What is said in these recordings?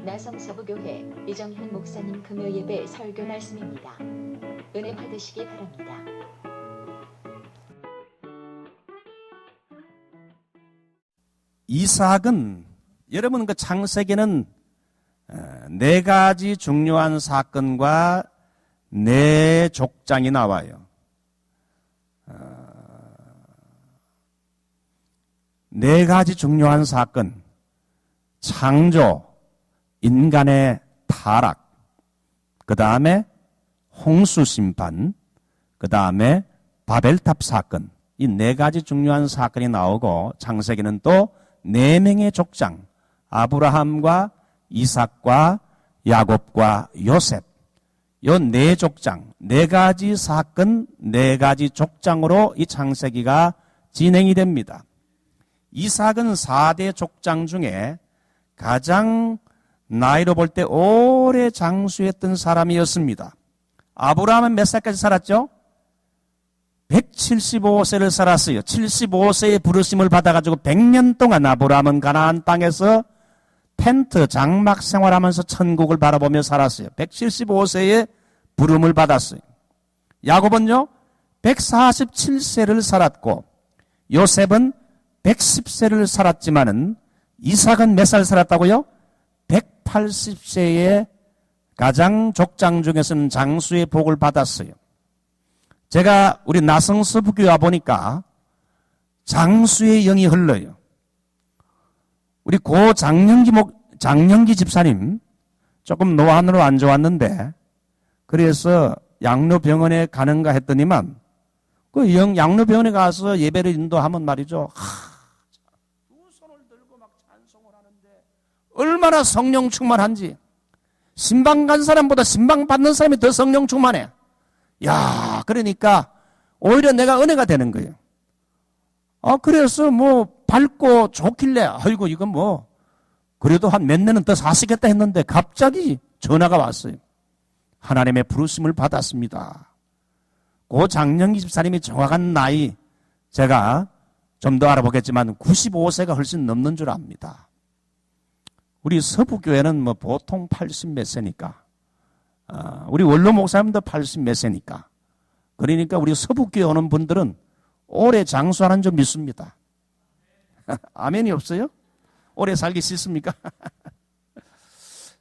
나성서부교회 이정현 목사님 금요예배 설교 말씀입니다. 은혜 받으시기 바랍니다. 이삭은 여러분 그 창세기는 네 가지 중요한 사건과 네 족장이 나와요. 네 가지 중요한 사건, 창조, 인간의 타락, 그 다음에 홍수 심판, 그 다음에 바벨탑 사건, 이 네 가지 중요한 사건이 나오고 창세기는 또 네 명의 족장, 아브라함과 이삭과 야곱과 요셉, 이 네 족장, 네 가지 사건, 네 가지 족장으로 이 창세기가 진행이 됩니다. 이삭은 4대 족장 중에 가장 나이로 볼 때 오래 장수했던 사람이었습니다. 아브라함은 몇 살까지 살았죠? 175세를 살았어요. 75세의 부르심을 받아가지고 100년 동안 아브라함은 가나안 땅에서 텐트, 장막 생활하면서 천국을 바라보며 살았어요. 175세의 부름을 받았어요. 야곱은요, 147세를 살았고, 요셉은 110세를 살았지만은, 이삭은 몇 살 살았다고요? 180세의 가장 족장 중에서는 장수의 복을 받았어요. 제가 우리 나성서부교회 와 보니까 장수의 영이 흘러요. 우리 고 장영기 집사님 조금 노안으로 안 좋았는데 그래서 양로병원에 가는가 했더니만 그 양로병원에 가서 예배를 인도하면 말이죠. 두 손을 들고 막 찬송을 하는데 얼마나 성령 충만한지. 신방 간 사람보다 신방 받는 사람이 더 성령 충만해. 야, 그러니까 오히려 내가 은혜가 되는 거예요. 그래서 뭐 밝고 좋길래 아이고 이건 뭐 그래도 한 몇 년은 더 사시겠다 했는데 갑자기 전화가 왔어요. 하나님의 부르심을 받았습니다. 고 장영기 집사님이 정확한 나이 제가 좀 더 알아보겠지만 95세가 훨씬 넘는 줄 압니다. 우리 서부교회는 뭐 보통 80 몇 세니까 우리 원로 목사님도 80 몇 세니까 그러니까 우리 서부교회 오는 분들은 오래 장수하는 줄 믿습니다. 아멘이 없어요? 오래 살기 싫습니까?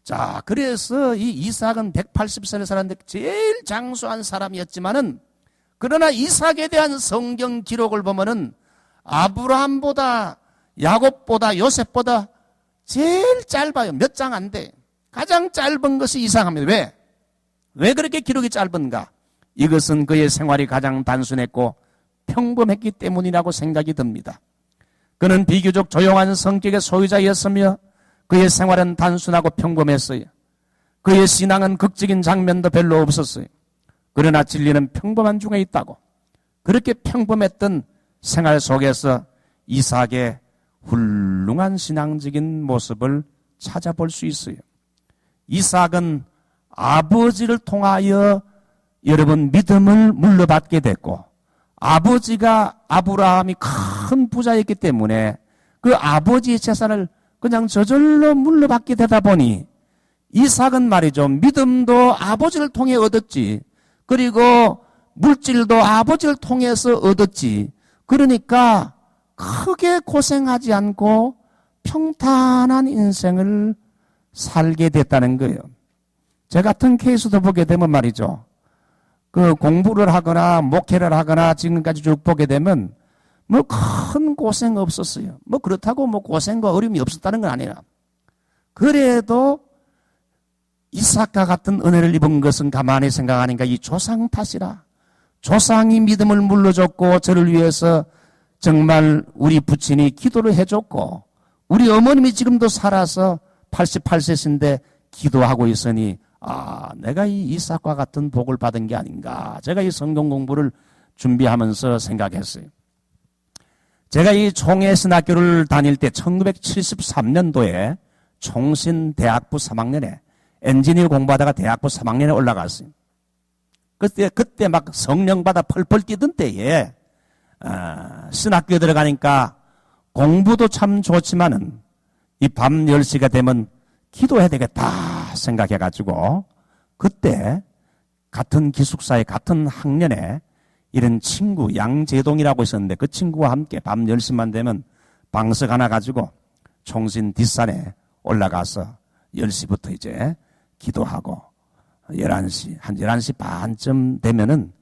자, 그래서 이 이삭은 180세를 살았는데 제일 장수한 사람이었지만은 그러나 이삭에 대한 성경 기록을 보면은 아브라함보다 야곱보다 요셉보다 제일 짧아요. 몇 장 안 돼. 가장 짧은 것이 이삭입니다. 왜 그렇게 기록이 짧은가? 이것은 그의 생활이 가장 단순했고 평범했기 때문이라고 생각이 듭니다. 그는 비교적 조용한 성격의 소유자였으며 그의 생활은 단순하고 평범했어요. 그의 신앙은 극적인 장면도 별로 없었어요. 그러나 진리는 평범한 중에 있다고. 그렇게 평범했던 생활 속에서 이삭의 훌륭한 신앙적인 모습을 찾아볼 수 있어요. 이삭은 아버지를 통하여 여러분 믿음을 물려받게 됐고 아버지가 아브라함이 큰 부자였기 때문에 그 아버지의 재산을 그냥 저절로 물려받게 되다 보니 이삭은 말이죠. 믿음도 아버지를 통해 얻었지. 그리고 물질도 아버지를 통해서 얻었지. 그러니까 크게 고생하지 않고 평탄한 인생을 살게 됐다는 거예요. 제 같은 케이스도 보게 되면 말이죠. 그 공부를 하거나 목회를 하거나 지금까지 쭉 보게 되면 뭐 큰 고생 없었어요. 뭐 그렇다고 뭐 고생과 어려움이 없었다는 건 아니라. 그래도 이삭과 같은 은혜를 입은 것은 가만히 생각하니까 이 조상 탓이라. 조상이 믿음을 물려줬고 저를 위해서 정말 우리 부친이 기도를 해줬고 우리 어머님이 지금도 살아서 88세신데 기도하고 있으니 내가 이 이삭과 같은 복을 받은 게 아닌가. 제가 이 성경 공부를 준비하면서 생각했어요. 제가 이 총회신학교를 다닐 때 1973년도에 총신대학부 3학년에 엔지니어 공부하다가 대학부 3학년에 올라갔어요. 그때 막 성령받아 펄펄 뛰던 때에 신학교에 들어가니까 공부도 참 좋지만은 이 밤 10시가 되면 기도해야 되겠다 생각해가지고 그때 같은 기숙사에 같은 학년에 이런 친구 양재동이라고 있었는데 그 친구와 함께 밤 10시만 되면 방석 하나 가지고 총신 뒷산에 올라가서 10시부터 이제 기도하고 11시, 한 11시 반쯤 되면은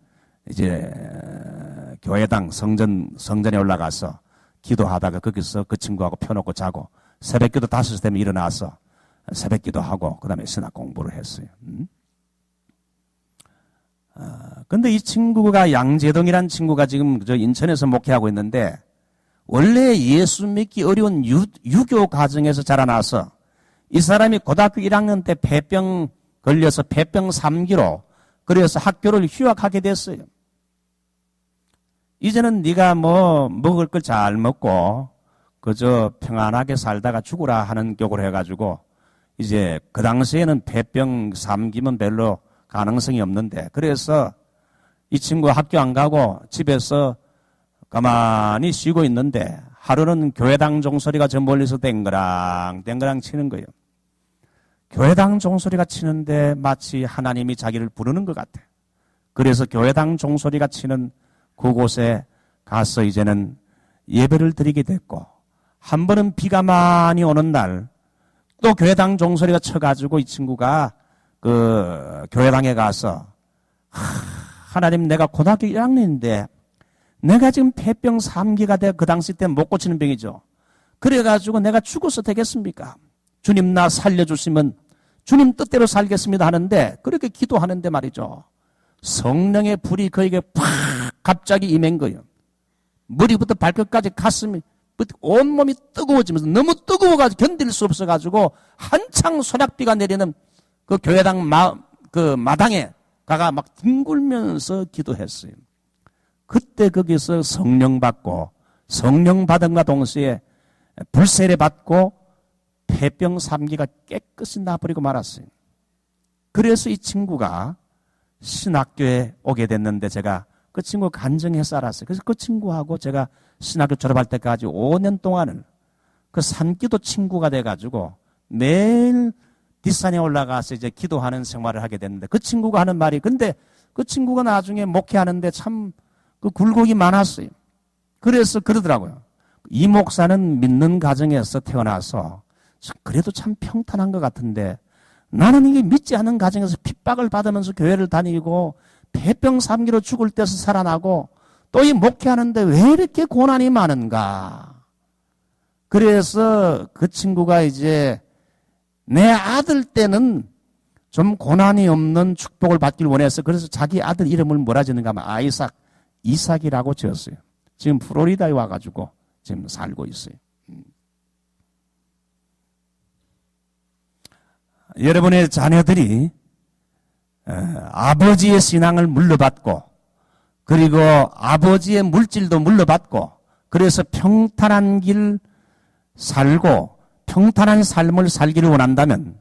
이제 교회당 성전에 올라가서 기도하다가 거기서 그 친구하고 펴놓고 자고 새벽기도 5시 되면 일어나서 새벽기도 하고 그 다음에 신학 공부를 했어요. 근데 이 친구가 양재동이라는 친구가 지금 저 인천에서 목회하고 있는데 원래 예수 믿기 어려운 유교 가정에서 자라나서 이 사람이 고등학교 1학년 때 폐병 걸려서 폐병 3기로 그래서 학교를 휴학하게 됐어요. 이제는 네가 뭐 먹을 걸 잘 먹고 그저 평안하게 살다가 죽으라 하는 격으로 해가지고 이제 그 당시에는 폐병 3기면 별로 가능성이 없는데 그래서 이 친구가 학교 안 가고 집에서 가만히 쉬고 있는데 하루는 교회당 종소리가 저 멀리서 땡그랑 땡그랑 치는 거예요. 교회당 종소리가 치는데 마치 하나님이 자기를 부르는 것 같아. 그래서 교회당 종소리가 치는 그곳에 가서 이제는 예배를 드리게 됐고 한 번은 비가 많이 오는 날 또 교회당 종소리가 쳐가지고 이 친구가 그 교회당에 가서 하나님 내가 고등학교 1학년인데 내가 지금 폐병 3기가 돼 그 당시 때 못 고치는 병이죠. 그래가지고 내가 죽어서 되겠습니까? 주님 나 살려주시면 주님 뜻대로 살겠습니다 하는데 그렇게 기도하는데 말이죠. 성령의 불이 그에게 팍 갑자기 임한 거예요. 머리부터 발끝까지 가슴이 온몸이 뜨거워지면서 너무 뜨거워가지고 견딜 수 없어가지고 한창 소낙비가 내리는 그 교회당 그 마당에 가가 막 뒹굴면서 기도했어요. 그때 거기서 성령 받고 성령 받은과 동시에 불세례 받고 폐병 3기가 깨끗이 나버리고 말았어요. 그래서 이 친구가 신학교에 오게 됐는데 제가 그 친구 간증해서 알았어요. 그래서 그 친구하고 제가 신학교 졸업할 때까지 5년 동안은 그 산기도 친구가 돼가지고 매일 뒷산에 올라가서 이제 기도하는 생활을 하게 됐는데 그 친구가 하는 말이 근데 그 친구가 나중에 목회하는데 참 그 굴곡이 많았어요. 그래서 그러더라고요. 이 목사는 믿는 가정에서 태어나서 그래도 참 평탄한 것 같은데 나는 이게 믿지 않는 가정에서 핍박을 받으면서 교회를 다니고 폐병 3기로 죽을 때서 살아나고 또 이 목회하는데 왜 이렇게 고난이 많은가. 그래서 그 친구가 이제 내 아들 때는 좀 고난이 없는 축복을 받길 원해서 그래서 자기 아들 이름을 뭐라 짓는가 하면 이삭이라고 지었어요. 지금 플로리다에 와가지고 지금 살고 있어요. 여러분의 자녀들이 아버지의 신앙을 물려받고 그리고 아버지의 물질도 물려받고 그래서 평탄한 길 살고 평탄한 삶을 살기를 원한다면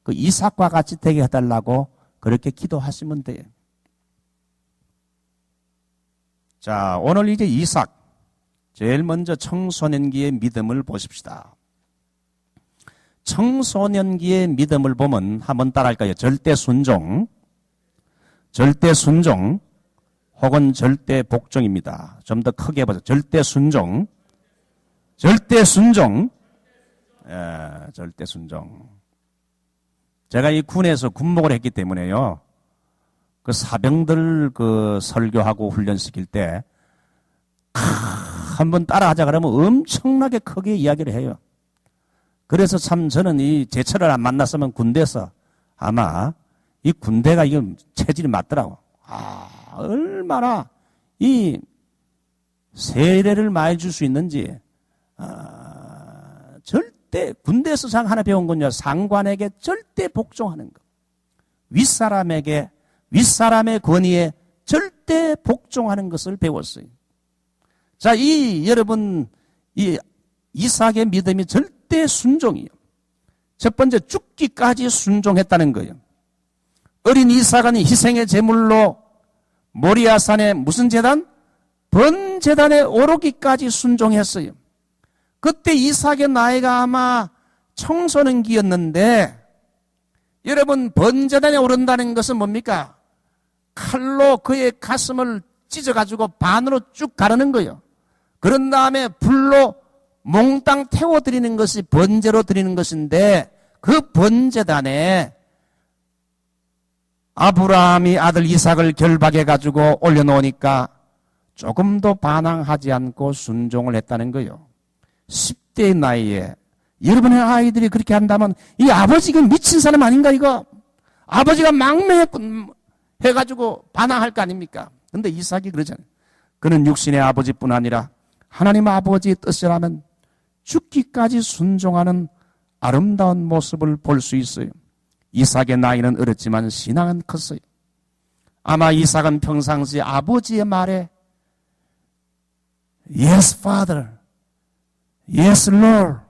그 이삭과 같이 되게 해달라고 그렇게 기도하시면 돼요. 자, 오늘 이제 이삭 제일 먼저 청소년기의 믿음을 보십시다. 청소년기의 믿음을 보면 한번 따라할까요? 절대 순종 혹은 절대 복종입니다. 좀 더 크게 보자. 절대 순종. 예, 절대 순종. 제가 이 군에서 군목을 했기 때문에요. 그 사병들 그 설교하고 훈련시킬 때 한번 따라하자 그러면 엄청나게 크게 이야기를 해요. 그래서 참 저는 이 제철을 안 만났으면 군대에서 아마 이 군대가 이건 체질이 맞더라고. 얼마나 이 세례를 많이 줄 수 있는지 절대 군대에서 하나 배운 건요. 상관에게 절대 복종하는 것. 윗사람의 권위에 절대 복종하는 것을 배웠어요. 자, 여러분 이 이삭의 믿음이 절대 순종이에요. 첫 번째 죽기까지 순종했다는 거예요. 어린 이삭은 희생의 제물로 모리아산의 무슨 제단? 번제단에 오르기까지 순종했어요. 그때 이삭의 나이가 아마 청소년기였는데 여러분 번제단에 오른다는 것은 뭡니까? 칼로 그의 가슴을 찢어가지고 반으로 쭉 가르는 거예요. 그런 다음에 불로 몽땅 태워드리는 것이 번제로 드리는 것인데 그 번제단에 아브라함이 아들 이삭을 결박해가지고 올려놓으니까 조금도 반항하지 않고 순종을 했다는 거예요. 10대의 나이에 여러분의 아이들이 그렇게 한다면 이 아버지가 미친 사람 아닌가 이거? 아버지가 망명해가지고 반항할 거 아닙니까? 근데 이삭이 그러잖아요. 그는 육신의 아버지뿐 아니라 하나님 아버지의 뜻이라면 죽기까지 순종하는 아름다운 모습을 볼 수 있어요. 이삭의 나이는 어렸지만 신앙은 컸어요. 아마 이삭은 평상시 아버지의 말에 Yes, Father. Yes, Lord.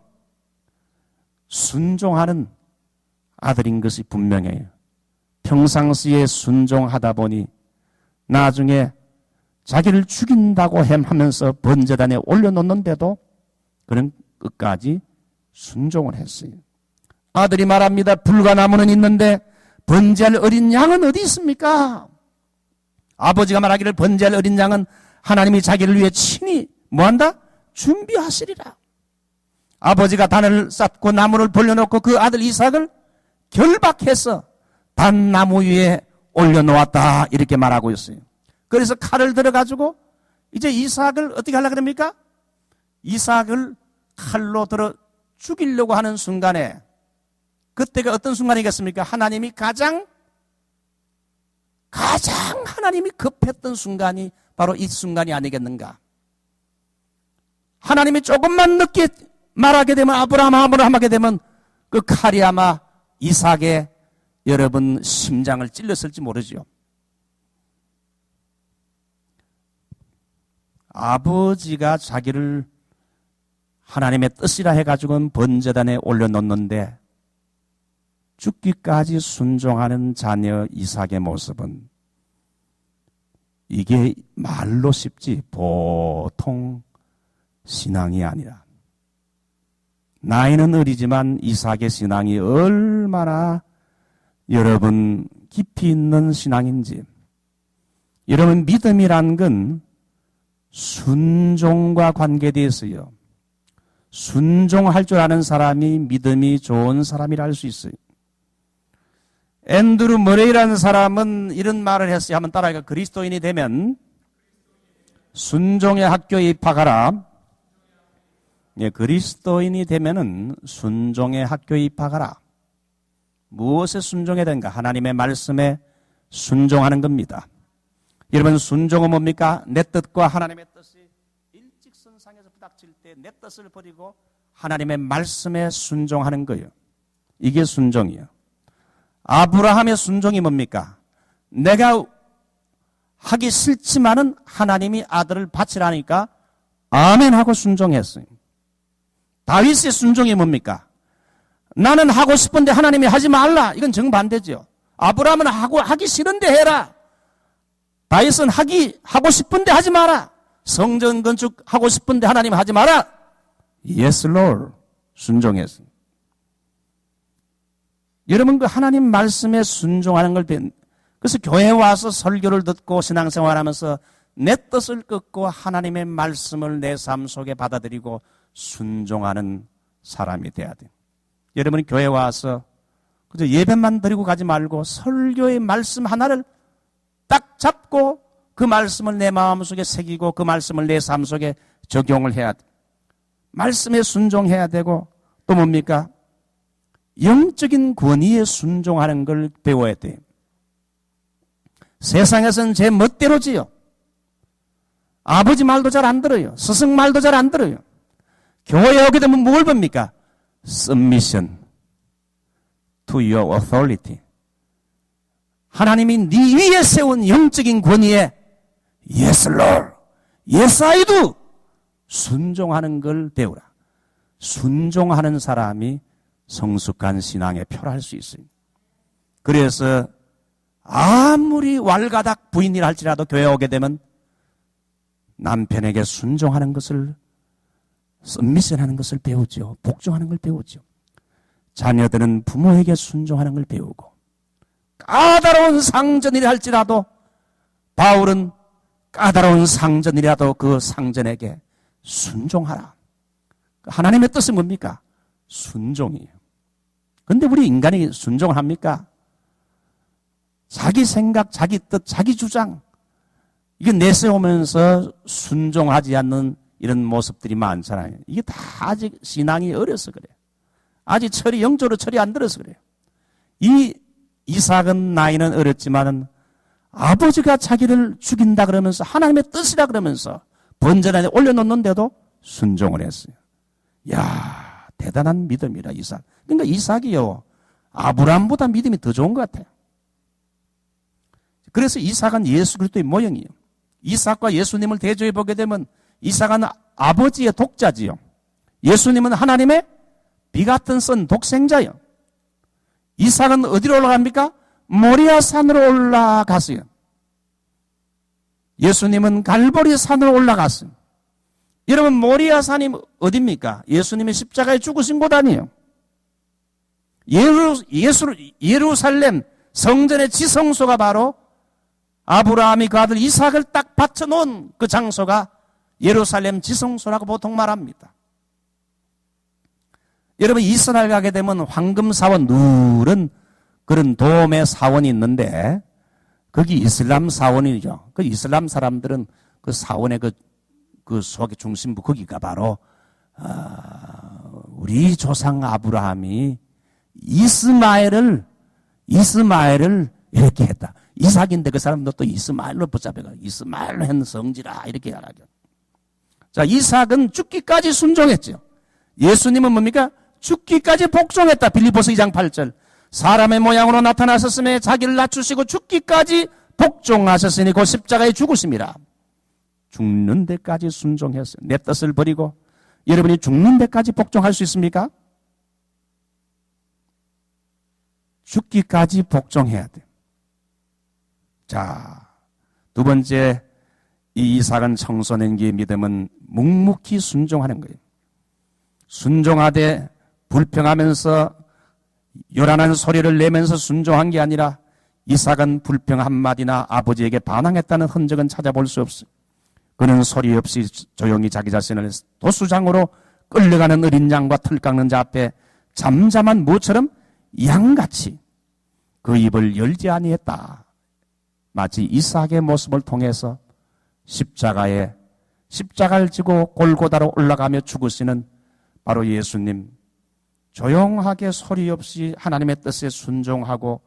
순종하는 아들인 것이 분명해요. 평상시에 순종하다 보니 나중에 자기를 죽인다고 하면서 번제단에 올려놓는데도 그는 끝까지 순종을 했어요. 아들이 말합니다. 불과 나무는 있는데 번제할 어린 양은 어디 있습니까? 아버지가 말하기를 번제할 어린 양은 하나님이 자기를 위해 친히 뭐한다? 준비하시리라. 아버지가 단을 쌓고 나무를 벌려놓고 그 아들 이삭을 결박해서 단나무 위에 올려놓았다 이렇게 말하고 있어요. 그래서 칼을 들어가지고 이제 이삭을 어떻게 하려고 합니까? 이삭을 칼로 들어 죽이려고 하는 순간에 그때가 어떤 순간이겠습니까? 하나님이 가장 하나님이 급했던 순간이 바로 이 순간이 아니겠는가? 하나님이 조금만 늦게 말하게 되면 아브라함 하게 되면 그 칼이 아마 이삭의 여러분 심장을 찔렀을지 모르죠. 아버지가 자기를 하나님의 뜻이라 해가지고는 번제단에 올려놓는데 죽기까지 순종하는 자녀 이삭의 모습은 이게 말로 쉽지 보통 신앙이 아니라 나이는 어리지만 이삭의 신앙이 얼마나 여러분 깊이 있는 신앙인지. 여러분 믿음이란 건 순종과 관계되어 있어요. 순종할 줄 아는 사람이 믿음이 좋은 사람이라 할 수 있어요. 앤드루 머레이라는 사람은 이런 말을 했어요. 한번 따라해가 그리스도인이 되면 순종의 학교에 입학하라. 예, 그리스도인이 되면은 순종의 학교에 입학하라. 무엇에 순종해야 되는가? 하나님의 말씀에 순종하는 겁니다. 여러분 순종은 뭡니까? 내 뜻과 하나님의 뜻이 일직선상에서 부닥칠 때 내 뜻을 버리고 하나님의 말씀에 순종하는 거예요. 이게 순종이에요. 아브라함의 순종이 뭡니까? 내가 하기 싫지만은 하나님이 아들을 바치라니까 아멘 하고 순종했어요. 다윗의 순종이 뭡니까? 나는 하고 싶은데 하나님이 하지 말라. 이건 정반대죠. 아브라함은 하기 싫은데 해라. 다윗은 하고 싶은데 하지 마라. 성전 건축하고 싶은데 하나님 하지 마라. Yes, Lord. 순종했어요. 여러분 그 하나님 말씀에 순종하는 걸 그래서 교회 와서 설교를 듣고 신앙생활하면서 내 뜻을 꺾고 하나님의 말씀을 내 삶 속에 받아들이고 순종하는 사람이 돼야 돼요. 여러분이 교회 와서 그저 예배만 드리고 가지 말고 설교의 말씀 하나를 딱 잡고 그 말씀을 내 마음속에 새기고 그 말씀을 내 삶 속에 적용을 해야 돼. 말씀에 순종해야 되고 또 뭡니까? 영적인 권위에 순종하는 걸 배워야 돼요. 세상에서는 제 멋대로지요. 아버지 말도 잘 안 들어요. 스승 말도 잘 안 들어요. 교회에 오게 되면 뭘 봅니까? Submission to your authority. 하나님이 네 위에 세운 영적인 권위에 Yes, Lord. Yes, I do. 순종하는 걸 배우라. 순종하는 사람이 성숙한 신앙의 표를 할 수 있어요. 그래서 아무리 왈가닥 부인이라 할지라도 교회에 오게 되면 남편에게 순종하는 것을, submission하는 것을 배우죠. 복종하는 걸 배우죠. 자녀들은 부모에게 순종하는 걸 배우고, 까다로운 상전이라 할지라도 바울은 까다로운 상전이라도 그 상전에게 순종하라. 하나님의 뜻은 뭡니까? 순종이에요. 근데 우리 인간이 순종을 합니까? 자기 생각, 자기 뜻, 자기 주장, 이게 내세우면서 순종하지 않는 이런 모습들이 많잖아요. 이게 다 아직 신앙이 어려서 그래요. 아직 영적으로 철이 안 들어서 그래요. 이 이삭은 나이는 어렸지만은 아버지가 자기를 죽인다 그러면서 하나님의 뜻이라 그러면서 번제단에 올려놓는데도 순종을 했어요. 야, 대단한 믿음이라 이삭. 그러니까 이삭이요, 아브라함보다 믿음이 더 좋은 것 같아요. 그래서 이삭은 예수 그리스도의 모형이에요. 이삭과 예수님을 대조해 보게 되면 이삭은 아버지의 독자지요. 예수님은 하나님의 비같은 son 독생자요. 이삭은 어디로 올라갑니까? 모리아 산으로 올라갔어요. 예수님은 갈보리 산으로 올라갔어요. 여러분, 모리아 산이 어디입니까? 예수님이 십자가에 죽으신 곳 아니에요. 예루살렘 성전의 지성소가 바로 아브라함이 그 아들 이삭을 딱 바쳐놓은 그 장소가 예루살렘 지성소라고 보통 말합니다. 여러분, 이스라엘 가게 되면 황금사원, 누른 그런 도움의 사원이 있는데 거기 이슬람 사원이죠. 그 이슬람 사람들은 그 사원의 그 속의 중심부 거기가 바로 우리 조상 아브라함이 이스마엘을 이렇게 했다. 이삭인데 그 사람도 또 이스마엘로 붙잡혀가 이스마엘로 했는 성지라 이렇게 말하죠. 자, 이삭은 죽기까지 순종했죠. 예수님은 뭡니까? 죽기까지 복종했다. 빌립보서 2장 8절. 사람의 모양으로 나타나셨음에 자기를 낮추시고 죽기까지 복종하셨으니 곧 십자가에 죽으심이라. 죽는 데까지 순종했어요. 내 뜻을 버리고. 여러분이 죽는 데까지 복종할 수 있습니까? 죽기까지 복종해야 돼요. 자, 두 번째, 이 이삭은 청소년기의 믿음은 묵묵히 순종하는 거예요. 순종하되 불평하면서 요란한 소리를 내면서 순종한 게 아니라 이삭은 불평 한마디나 아버지에게 반항했다는 흔적은 찾아볼 수 없어요. 그는 소리 없이 조용히 자기 자신을 도수장으로 끌려가는 어린 양과 털 깎는 자 앞에 잠잠한 무처럼 양같이 그 입을 열지 아니했다. 마치 이삭의 모습을 통해서 십자가를 지고 골고다로 올라가며 죽으시는 바로 예수님, 조용하게 소리 없이 하나님의 뜻에 순종하고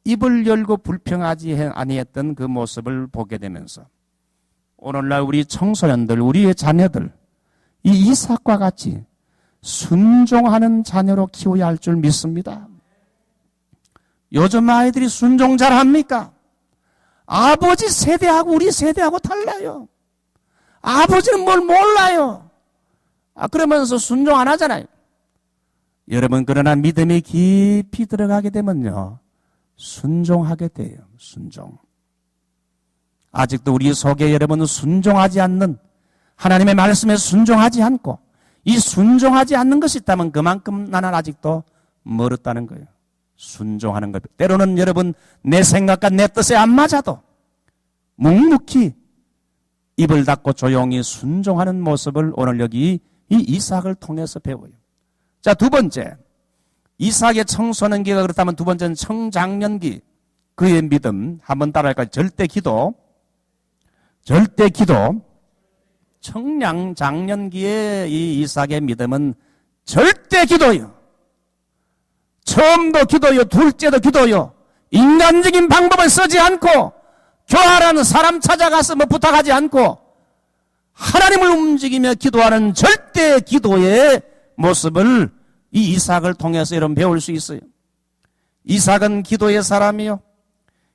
입을 열고 불평하지 아니했던 그 모습을 보게 되면서 오늘날 우리 청소년들, 우리의 자녀들, 이 이삭과 같이 순종하는 자녀로 키워야 할 줄 믿습니다. 요즘 아이들이 순종 잘합니까? 아버지 세대하고 우리 세대하고 달라요. 아버지는 뭘 몰라요. 그러면서 순종 안 하잖아요. 여러분, 그러나 믿음이 깊이 들어가게 되면요, 순종하게 돼요. 순종. 아직도 우리 속에 여러분 순종하지 않는, 하나님의 말씀에 순종하지 않고 이 순종하지 않는 것이 있다면 그만큼 나는 아직도 멀었다는 거예요. 순종하는 것. 때로는 여러분 내 생각과 내 뜻에 안 맞아도 묵묵히 입을 닫고 조용히 순종하는 모습을 오늘 여기 이 이삭을 통해서 배워요. 자, 두 번째, 이삭의 청소년기가 그렇다면 두 번째는 청장년기, 그의 믿음. 한번 따라할까요? 절대 기도. 청장년기의 이 이삭의 믿음은 절대 기도요. 처음도 기도요, 둘째도 기도요. 인간적인 방법을 쓰지 않고 교활하는 사람 찾아가서 뭐 부탁하지 않고 하나님을 움직이며 기도하는 절대 기도의 모습을 이 이삭을 통해서 여러분 배울 수 있어요. 이삭은 기도의 사람이요.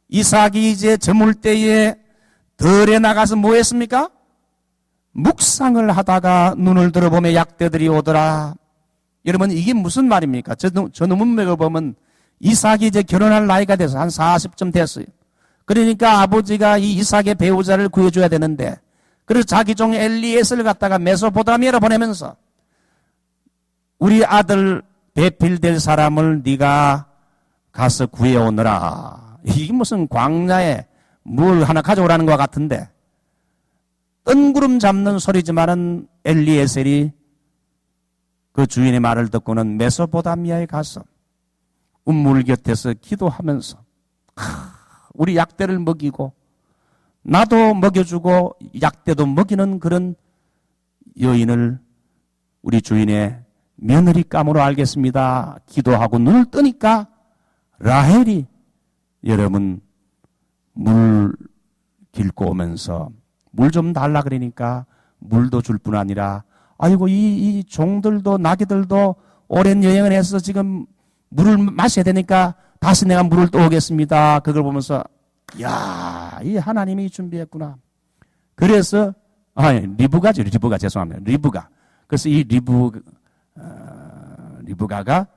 이삭이 이제 저물 때에 들에 나가서 뭐 했습니까? 묵상을 하다가 눈을 들어보며 약대들이 오더라. 여러분, 이게 무슨 말입니까? 저 문맥을 보면 이삭이 이제 결혼할 나이가 돼서 한 40쯤 됐어요. 그러니까 아버지가 이 이삭의 배우자를 구해줘야 되는데, 그래서 자기 종 엘리에스를 갖다가 메소포타미아로 보내면서 우리 아들 배필될 사람을 네가 가서 구해오너라. 이게 무슨 광야에 물 하나 가져오라는 것 같은데, 뜬구름 잡는 소리지만은 엘리에셀이 그 주인의 말을 듣고는 메소포타미아에 가서 운물 곁에서 기도하면서 우리 약대를 먹이고 나도 먹여주고 약대도 먹이는 그런 여인을 우리 주인의 며느리감으로 알겠습니다. 기도하고 눈을 뜨니까 라헬이 여러분 물 길고 오면서 물 좀 달라 그러니까 물도 줄 뿐 아니라 아이고 이 종들도 나귀들도 오랜 여행을 해서 지금 물을 마셔야 되니까 다시 내가 물을 또 오겠습니다. 그걸 보면서 야, 이 하나님이 준비했구나. 그래서 리브가죠. 리브가 죄송합니다. 리브가. 그래서 이 리브가가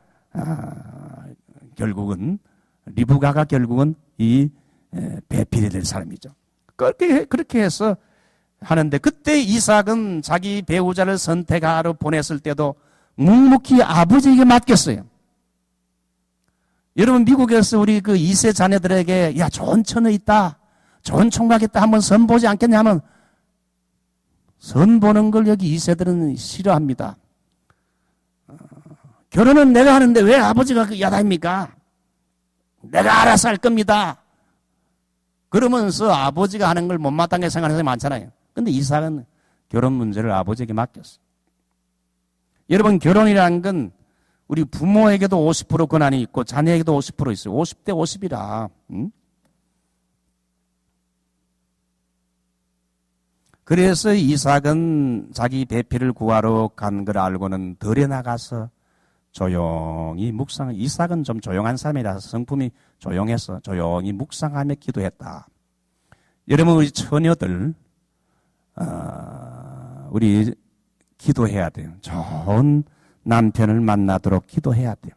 결국은 이 배필이 될 사람이죠. 그렇게 해서 하는데 그때 이삭은 자기 배우자를 선택하러 보냈을 때도 묵묵히 아버지에게 맡겼어요. 여러분 미국에서 우리 그 2세 자녀들에게 야 좋은 처녀 있다, 좋은 총각 있다 한번 선보지 않겠냐 하면 선보는 걸 여기 2세들은 싫어합니다. 결혼은 내가 하는데 왜 아버지가 그 야단입니까? 내가 알아서 할 겁니다. 그러면서 아버지가 하는 걸 못마땅하게 생각하는 사람이 많잖아요. 근데 이삭은 결혼 문제를 아버지에게 맡겼어요. 여러분 결혼이라는 건 우리 부모에게도 50% 권한이 있고 자녀에게도 50% 있어요. 50대 50이라. 그래서 이삭은 자기 배필을 구하러 간 걸 알고는 들에 나가서 조용히 묵상. 이삭은 좀 조용한 사람이라서 성품이 조용해서 조용히 묵상하며 기도했다. 여러분 우리 처녀들 우리 기도해야 돼요. 좋은 남편을 만나도록 기도해야 돼요.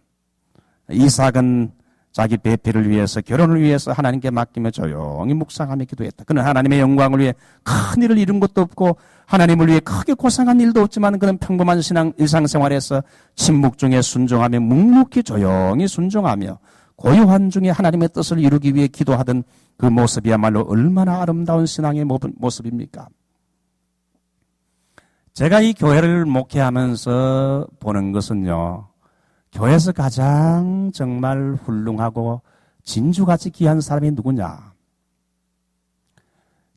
이삭은 자기 배필을 위해서 결혼을 위해서 하나님께 맡기며 조용히 묵상하며 기도했다. 그는 하나님의 영광을 위해 큰 일을 이룬 것도 없고 하나님을 위해 크게 고생한 일도 없지만 그는 평범한 일상생활에서 침묵 중에 순종하며 묵묵히 조용히 순종하며 고요한 중에 하나님의 뜻을 이루기 위해 기도하던 그 모습이야말로 얼마나 아름다운 신앙의 모습입니까? 제가 이 교회를 목회하면서 보는 것은요, 교회에서 가장 정말 훌륭하고 진주같이 귀한 사람이 누구냐?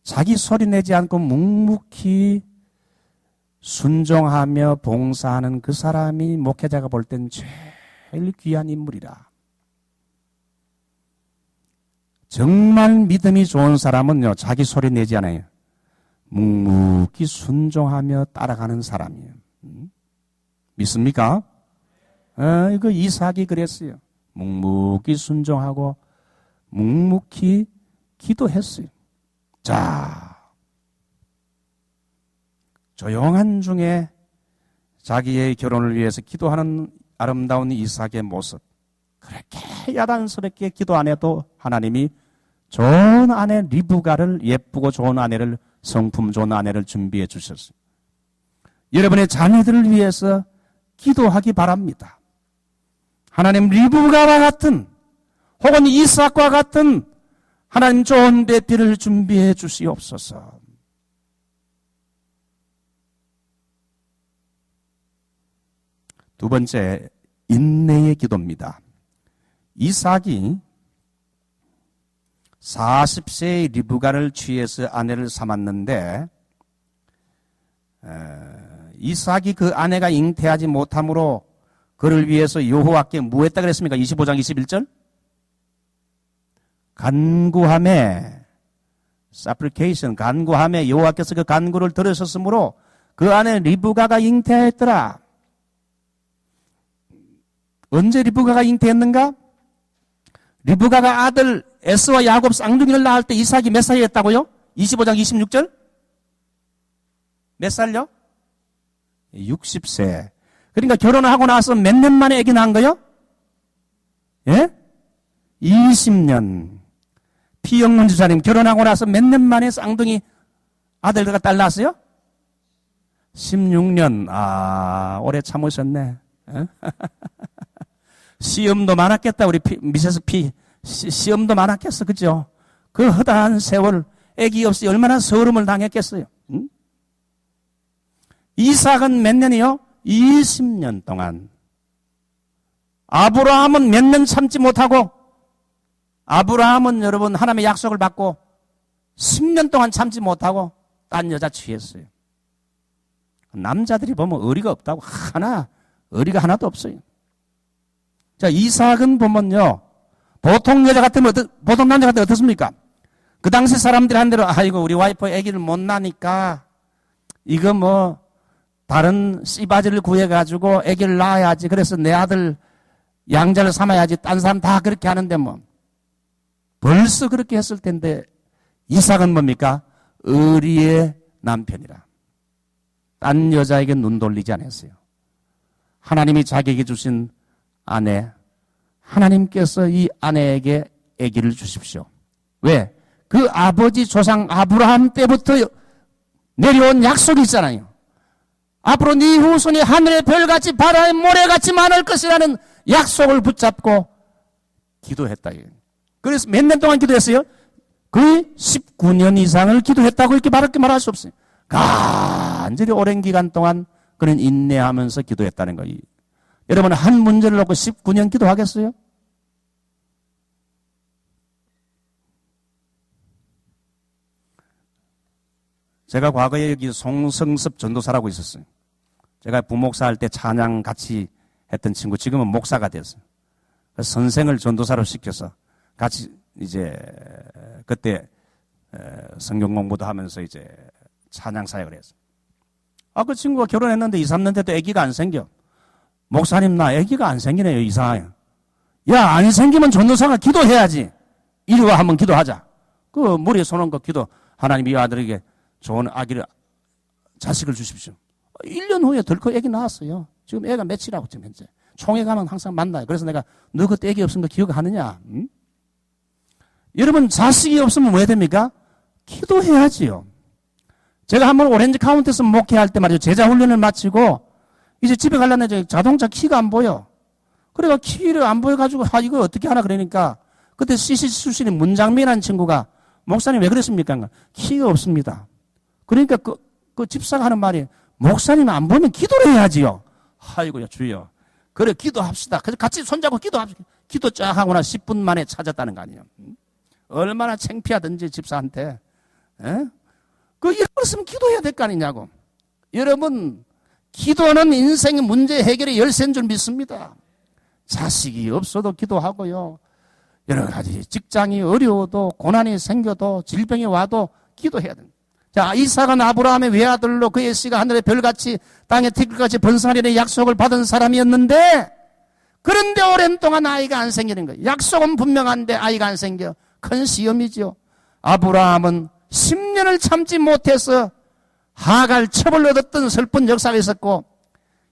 자기 소리 내지 않고 묵묵히 순종하며 봉사하는 그 사람이 목회자가 볼 땐 제일 귀한 인물이라. 정말 믿음이 좋은 사람은요, 자기 소리 내지 않아요. 묵묵히 순종하며 따라가는 사람이에요. 믿습니까? 이거 이삭이 그랬어요. 묵묵히 순종하고 묵묵히 기도했어요. 자, 조용한 중에 자기의 결혼을 위해서 기도하는 아름다운 이삭의 모습. 그렇게 야단스럽게 기도 안 해도 하나님이 좋은 아내 리브가를, 예쁘고 좋은 아내를, 성품 좋은 아내를 준비해 주셨어요. 여러분의 자녀들을 위해서 기도하기 바랍니다. 하나님 리브가와 같은 혹은 이삭과 같은 하나님 좋은 배필을 준비해 주시옵소서. 두 번째, 인내의 기도입니다. 이삭이 40세의 리브가를 취해서 아내를 삼았는데 이삭이 그 아내가 잉태하지 못함으로 그를 위해서 여호와께 뭐 했다 그랬습니까? 25장 21절 간구함에 supplication, 간구함에 여호와께서 그 간구를 들으셨으므로 그 아내 리브가가 잉태했더라. 언제 리브가가 잉태했는가? 리브가가 아들 에스와 야곱 쌍둥이를 낳을 때 이삭이 몇 살이었다고요? 25장 26절? 몇 살요? 60세. 그러니까 결혼을 하고 나서 몇 년 만에 아기 낳은 거요? 예? 20년. 피영문 지사님 결혼하고 나서 몇 년 만에 쌍둥이 아들과 딸 낳았어요? 16년. 오래 참으셨네. 시험도 많았겠다. 우리 미세스 시험도 많았겠어. 그죠? 그 허다한 세월 아기 없이 얼마나 서름을 당했겠어요. 응? 이삭은 몇 년이요? 20년 동안. 아브라함은 몇 년 참지 못하고, 아브라함은 여러분 하나님의 약속을 받고 10년 동안 참지 못하고 딴 여자 취했어요. 남자들이 보면 의리가 없다고 의리가 하나도 없어요. 자, 이삭은 보면요, 보통 여자 같으면 보통 남자 같으면 어떻습니까? 그 당시 사람들이 한 대로, 아이고 우리 와이프 아기를 못 낳으니까 이거 뭐 다른 씨바지를 구해가지고 아기를 낳아야지. 그래서 내 아들 양자를 삼아야지. 딴 사람 다 그렇게 하는데 뭐 벌써 그렇게 했을 텐데, 이삭은 뭡니까? 의리의 남편이라. 딴 여자에게 눈 돌리지 않았어요. 하나님이 자기에게 주신 아내, 하나님께서 이 아내에게 아기를 주십시오. 왜? 그 아버지 조상 아브라함 때부터 내려온 약속이 있잖아요. 앞으로 네 후손이 하늘의 별같이 바다의 모래같이 많을 것이라는 약속을 붙잡고 기도했다. 그래서 몇 년 동안 기도했어요? 거의 19년 이상을 기도했다고 이렇게 말할 수 없어요. 간절히 오랜 기간 동안 그는 인내하면서 기도했다는 거예요. 여러분, 한 문제를 놓고 19년 기도하겠어요? 제가 과거에 여기 송성섭 전도사라고 있었어요. 제가 부목사 할 때 찬양 같이 했던 친구, 지금은 목사가 됐어요. 선생을 전도사로 시켜서 같이 이제 그때 성경 공부도 하면서 이제 찬양 사역을 했어요. 그 친구가 결혼했는데 2, 3년 돼도 아기가 안 생겨. 목사님, 나 아기가 안 생기네요. 이상해요. 야, 안 생기면 전도사가 기도해야지. 이리 와, 한번 기도하자. 그 머리에 손 얹고 기도. 하나님 이 아들에게 좋은 자식을 주십시오. 1년 후에 덜컥 아기 낳았어요. 지금 애가 며칠하고 지금 현재. 총회 가면 항상 만나요. 그래서 내가 너 그때 아기 없은 거 기억하느냐? 응? 여러분, 자식이 없으면 왜 됩니까? 기도해야지요. 제가 한번 오렌지 카운티에서 목회할 때 말이죠. 제자 훈련을 마치고 이제 집에 가려는데 자동차 키가 안 보여. 그래가 키를 안 보여가지고 이거 어떻게 하나 그러니까 그때 CC 출신의 문장민이라는 친구가 목사님 왜 그랬습니까? 키가 없습니다. 그러니까 그 집사가 하는 말이 목사님 안 보면 기도를 해야지요. 아이고야 주여. 그래 기도합시다. 그래서 같이 손잡고 기도합시다. 기도 쫙 하고 나 10분 만에 찾았다는 거 아니에요. 얼마나 창피하든지 집사한테. 에? 이런 거 있으면 기도해야 될 거 아니냐고. 여러분, 기도는 인생의 문제 해결의 열쇠인 줄 믿습니다. 자식이 없어도 기도하고요. 여러 가지 직장이 어려워도 고난이 생겨도 질병이 와도 기도해야 됩니다. 자, 이삭은 아브라함의 외아들로 그의 씨가 하늘의 별같이 땅의 티끌같이 번성하리라는 약속을 받은 사람이었는데, 그런데 오랜 동안 아이가 안 생기는 거예요. 약속은 분명한데 아이가 안 생겨. 큰 시험이죠. 아브라함은 10년을 참지 못해서 하갈 처벌을 얻었던 슬픈 역사가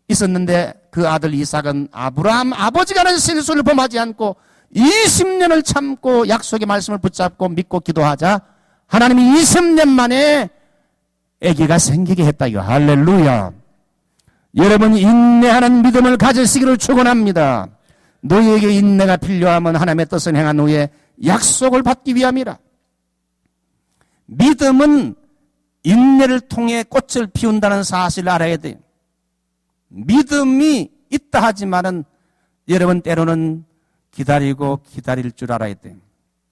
있었는데 그 아들 이삭은 아브라함 아버지가 하는 실수를 범하지 않고 20년을 참고 약속의 말씀을 붙잡고 믿고 기도하자 하나님이 20년 만에 아기가 생기게 했다. 이거 할렐루야. 여러분, 인내하는 믿음을 가지시기를 축원합니다. 너희에게 인내가 필요하면 하나님의 뜻을 행한 후에 약속을 받기 위함이라. 믿음은 인내를 통해 꽃을 피운다는 사실을 알아야 돼요. 믿음이 있다 하지만은 여러분 때로는 기다리고 기다릴 줄 알아야 돼요.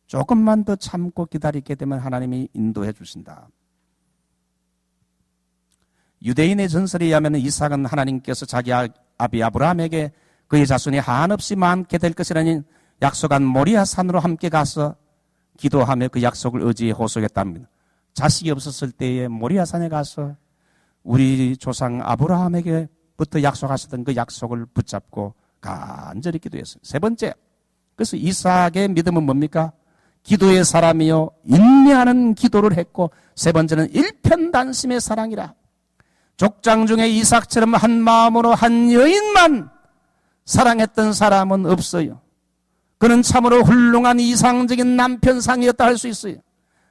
조금만 더 참고 기다리게 되면 하나님이 인도해 주신다. 유대인의 전설에 의하면 이삭은 하나님께서 자기 아비 아브라함에게 그의 자손이 한없이 많게 될 것이라는 약속한 모리아 산으로 함께 가서 기도하며 그 약속을 의지해 호소했답니다. 자식이 없었을 때에 모리아 산에 가서 우리 조상 아브라함에게부터 약속하셨던 그 약속을 붙잡고 간절히 기도했어요. 세 번째, 그래서 이삭의 믿음은 뭡니까? 기도의 사람이요 인내하는 기도를 했고, 세 번째는 일편단심의 사랑이라. 족장 중에 이삭처럼 한 마음으로 한 여인만 사랑했던 사람은 없어요. 그는 참으로 훌륭한 이상적인 남편상이었다 할 수 있어요.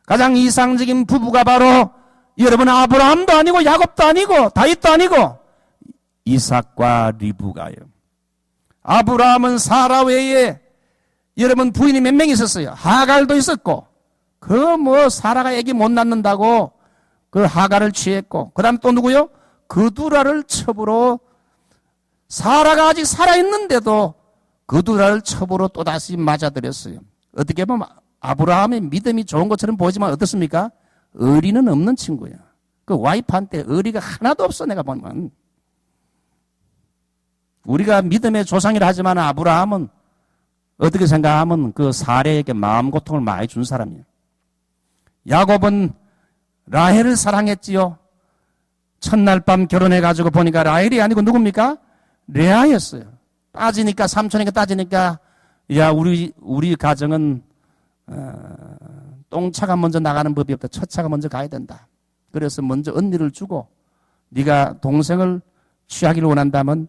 가장 이상적인 부부가 바로 여러분 아브라함도 아니고 야곱도 아니고 다윗도 아니고 이삭과 리브가요. 아브라함은 사라 외에 여러분 부인이 몇 명 있었어요? 하갈도 있었고, 사라가 애기 못 낳는다고 그 하갈을 취했고, 그 다음 또 누구요? 그두라를 첩으로, 사라가 아직 살아있는데도 그두라를 첩으로 또다시 맞아들였어요. 어떻게 보면 아브라함의 믿음이 좋은 것처럼 보이지만 어떻습니까? 의리는 없는 친구예요. 그 와이프한테 의리가 하나도 없어, 내가 보면. 우리가 믿음의 조상이라 하지만 아브라함은 어떻게 생각하면 그 사례에게 마음고통을 많이 준 사람이에요. 야곱은 라헬을 사랑했지요. 첫날 밤 결혼해가지고 보니까 라헬이 아니고 누굽니까? 레아였어요. 삼촌에게 따지니까, 야, 우리 가정은, 똥차가 먼저 나가는 법이 없다. 첫 차가 먼저 가야 된다. 그래서 먼저 언니를 주고, 네가 동생을 취하기를 원한다면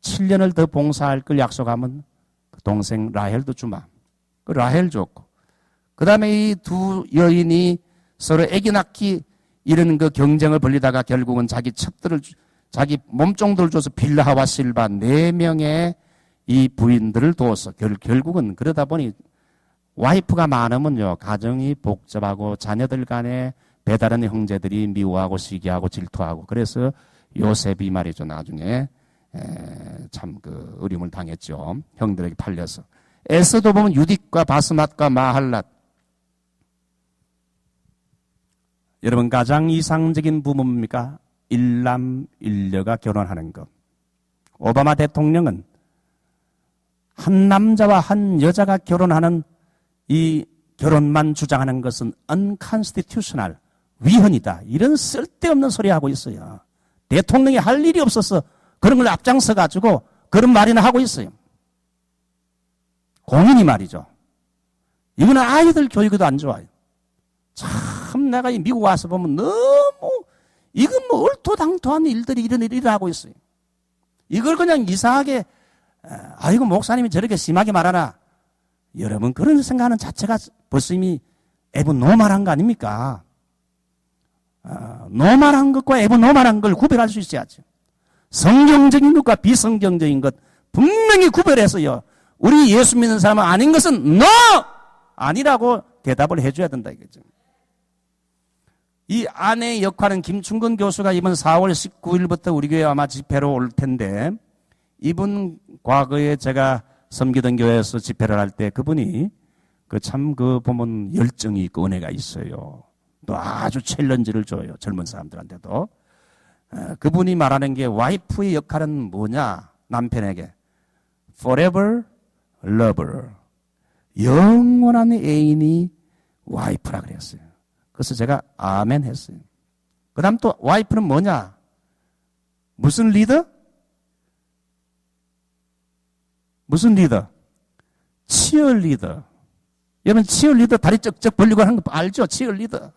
7년을 더 봉사할 걸 약속하면 그 동생 라헬도 주마. 그 라헬 줬고. 그 다음에 이 두 여인이 서로 애기 낳기 이런 그 경쟁을 벌리다가 결국은 자기 자기 몸종들을 줘서 빌라와 실바 4명의 이 부인들을 두어서 결국은 그러다 보니 와이프가 많으면요, 가정이 복잡하고 자녀들 간에 배다른 형제들이 미워하고 시기하고 질투하고, 그래서 요셉이 말이죠, 나중에 참 그 어려움을 당했죠. 형들에게 팔려서. 에서도 보면 유딕과 바스맛과 마할랏. 여러분, 가장 이상적인 부모입니까? 일남 일녀가 결혼하는 것. 오바마 대통령은 한 남자와 한 여자가 결혼하는 이 결혼만 주장하는 것은 unconstitutional, 위헌이다. 이런 쓸데없는 소리 하고 있어요. 대통령이 할 일이 없어서 그런 걸 앞장서 가지고 그런 말이나 하고 있어요. 공인이 말이죠. 이거는 아이들 교육에도 안 좋아요. 참 내가 이 미국 와서 보면 너무 이건 뭐 얼토당토한 일들이 이런 일을 하고 있어요. 이걸 그냥 이상하게 아이고 목사님이 저렇게 심하게 말하나. 여러분 그런 생각하는 자체가 벌써 이미 에브노멀한 거 아닙니까? 노멀한 것과 에브노멀한 걸 구별할 수 있어야죠. 성경적인 것과 비성경적인 것 분명히 구별해서요. 우리 예수 믿는 사람은 아닌 것은 no! 아니라고 대답을 해줘야 된다 이거죠. 이 아내의 역할은 김충근 교수가 이번 4월 19일부터 우리 교회 아마 집회로 올 텐데, 이분 과거에 제가 섬기던 교회에서 집회를 할 때 그분이 보면 열정이 있고 은혜가 있어요. 또 아주 챌린지를 줘요. 젊은 사람들한테도. 그분이 말하는 게 와이프의 역할은 뭐냐? 남편에게. Forever lover. 영원한 애인이 와이프라 그랬어요. 그래서 제가 아멘 했어요. 그 다음 또 와이프는 뭐냐? 무슨 리더? 무슨 리더? 치어리더. 여러분 치어리더 다리 쩍쩍 벌리고 하는 거 알죠? 치어리더.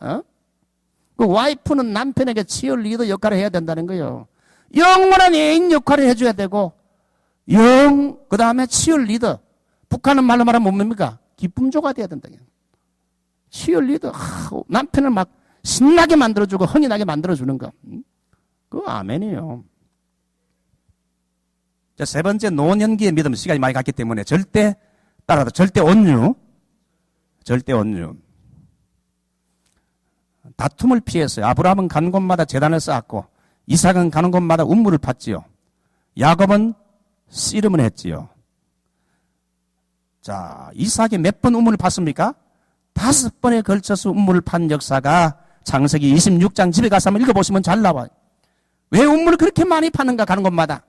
그 와이프는 남편에게 치어리더 역할을 해야 된다는 거예요. 영원한 애인 역할을 해줘야 되고, 그 다음에 치어리더. 북한은 말로 말하면 뭡니까? 기쁨조가 돼야 된다. 치어리더. 남편을 막 신나게 만들어주고 흥이 나게 만들어주는 거. 그거 아멘이에요. 자, 세 번째, 노년기의 믿음. 시간이 많이 갔기 때문에 절대 온유. 다툼을 피했어요. 아브라함은 가는 곳마다 제단을 쌓았고, 이삭은 가는 곳마다 운물을 팠지요. 야곱은 씨름을 했지요. 자, 이삭이 몇 번 운물을 팠습니까? 5번에 걸쳐서 운물을 판 역사가 창세기 26장 집에 가서 한번 읽어보시면 잘 나와요. 왜 운물을 그렇게 많이 파는가, 가는 곳마다.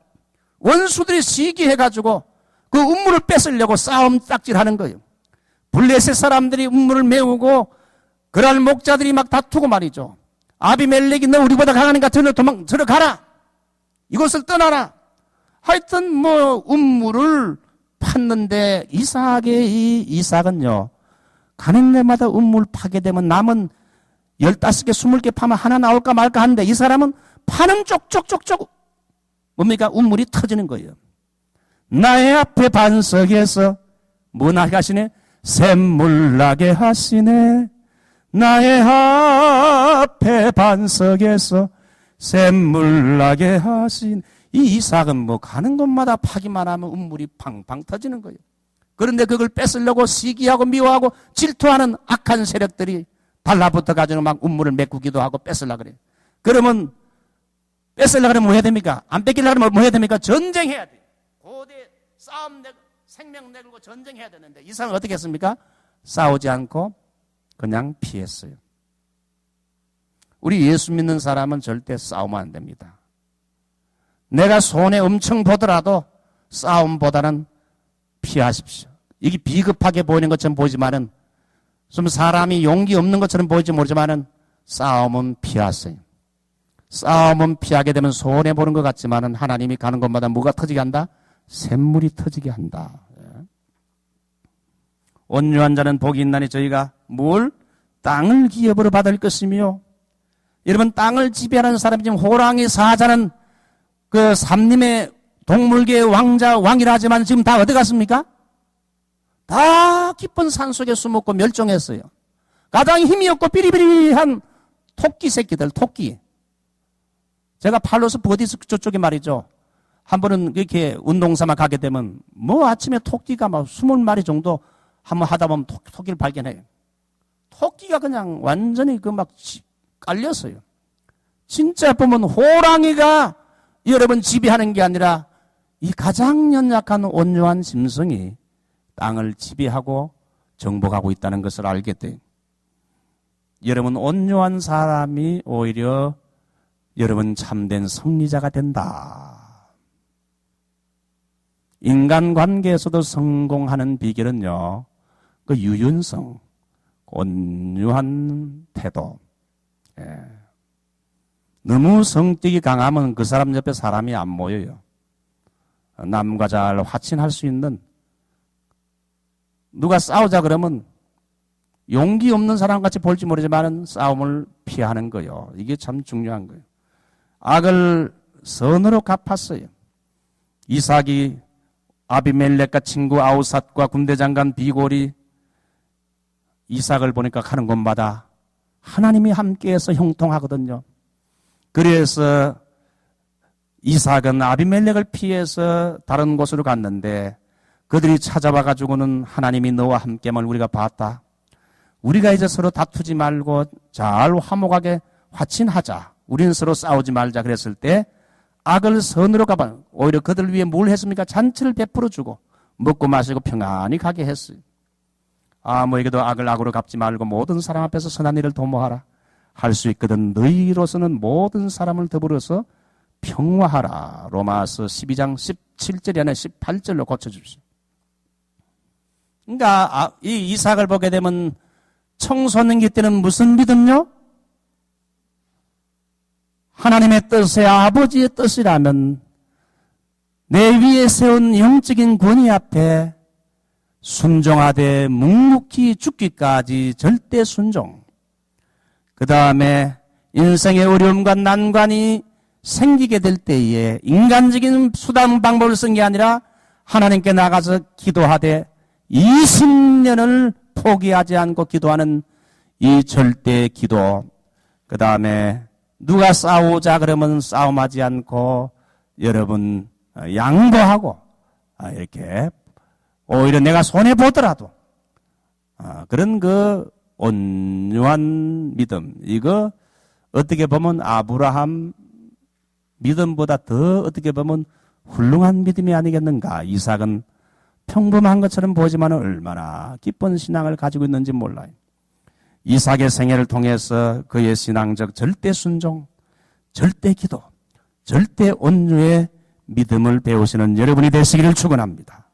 원수들이 시기해가지고 그 운물을 뺏으려고 싸움 딱질하는 거예요. 블레셋 사람들이 운물을 메우고 그랄 목자들이 막 다투고 말이죠. 아비멜렉이 너 우리보다 강하니까 들어가라. 이곳을 떠나라. 하여튼 운물을 팠는데 이삭은요. 가는 데마다 운물 파게 되면 남은 15개, 20개 파면 하나 나올까 말까 하는데 이 사람은 파는 쪽쪽쪽쪽 뭡니까? 운물이 터지는 거예요. 나의 앞에 반석에서 뭐 나게 하시네? 샘물 나게 하시네. 나의 앞에 반석에서 샘물 나게 하신 이 이삭은 뭐 가는 곳마다 파기만 하면 운물이 팡팡 터지는 거예요. 그런데 그걸 뺏으려고 시기하고 미워하고 질투하는 악한 세력들이 달라붙어 가지고 막 운물을 메꾸기도 하고 뺏으려고 그래요. 그러면 뺏으려고 그러면 뭐 해야 됩니까? 안 뺏기려고 그러면 뭐 해야 됩니까? 전쟁해야 돼요. 고대 싸움 내고 생명 내고 전쟁해야 되는데 이 사람은 어떻게 했습니까? 싸우지 않고 그냥 피했어요. 우리 예수 믿는 사람은 절대 싸우면 안 됩니다. 내가 손해 엄청 보더라도 싸움보다는 피하십시오. 이게 비겁하게 보이는 것처럼 보이지만은 좀 사람이 용기 없는 것처럼 보일지 모르지만은 싸움은 피하세요. 싸움은 피하게 되면 손해 보는 것 같지만은 하나님이 가는 곳마다 뭐가 터지게 한다? 샘물이 터지게 한다. 온유한 자는 복이 있나니 저희가 뭘? 땅을 기업으로 받을 것이며 여러분 땅을 지배하는 사람이 지금 호랑이 사자는 그 삼림의 동물계의 왕이라 하지만 지금 다 어디 갔습니까? 다 깊은 산속에 숨었고 멸종했어요. 가장 힘이 없고 삐리삐리한 토끼 새끼들, 토끼. 제가 팔로스 버디스 저쪽에 말이죠. 한 번은 이렇게 운동삼아 가게 되면 뭐 아침에 토끼가 막 20마리 정도 한번 하다 보면 토끼를 발견해요. 토끼가 그냥 완전히 그 막 깔렸어요. 진짜 보면 호랑이가 여러분 지배하는 게 아니라 이 가장 연약한 온유한 짐승이 땅을 지배하고 정복하고 있다는 것을 알게 돼요. 여러분 온유한 사람이 오히려 여러분 참된 승리자가 된다. 인간관계에서도 성공하는 비결은요. 그 유연성, 온유한 태도. 너무 성격이 강하면 그 사람 옆에 사람이 안 모여요. 남과 잘 화친할 수 있는 누가 싸우자 그러면 용기 없는 사람 같이 볼지 모르지만 싸움을 피하는 거예요. 이게 참 중요한 거예요. 악을 선으로 갚았어요. 이삭이 아비멜렉과 친구 아우삿과 군대장관 비골이 이삭을 보니까 가는 곳마다 하나님이 함께해서 형통하거든요. 그래서 이삭은 아비멜렉을 피해서 다른 곳으로 갔는데 그들이 찾아와 가지고는 하나님이 너와 함께만 우리가 봤다. 우리가 이제 서로 다투지 말고 잘 화목하게 화친하자. 우리는 서로 싸우지 말자 그랬을 때 악을 선으로 갚아 오히려 그들 위해 뭘 했습니까? 잔치를 베풀어 주고 먹고 마시고 평안히 가게 했어요. 아무에게도 악을 악으로 갚지 말고 모든 사람 앞에서 선한 일을 도모하라. 할 수 있거든 너희로서는 모든 사람을 더불어서 평화하라. 로마서 12장 17절이 아니라 18절로 고쳐주십시오. 그러니까 이 이삭을 보게 되면 청소년기 때는 무슨 믿음요? 하나님의 뜻의 아버지의 뜻이라면 내 위에 세운 영적인 권위 앞에 순종하되 묵묵히 죽기까지 절대 순종. 그 다음에 인생의 어려움과 난관이 생기게 될 때에 인간적인 수단 방법을 쓴 게 아니라 하나님께 나가서 기도하되 20년을 포기하지 않고 기도하는 이 절대 기도. 그 다음에 누가 싸우자 그러면 싸움하지 않고 여러분 양보하고 이렇게 오히려 내가 손해보더라도 그런 그 온유한 믿음. 이거 어떻게 보면 아브라함 믿음보다 더 어떻게 보면 훌륭한 믿음이 아니겠는가. 이삭은 평범한 것처럼 보지만 얼마나 기쁜 신앙을 가지고 있는지 몰라요. 이삭의 생애를 통해서 그의 신앙적 절대 순종, 절대 기도, 절대 온유의 믿음을 배우시는 여러분이 되시기를 축원합니다.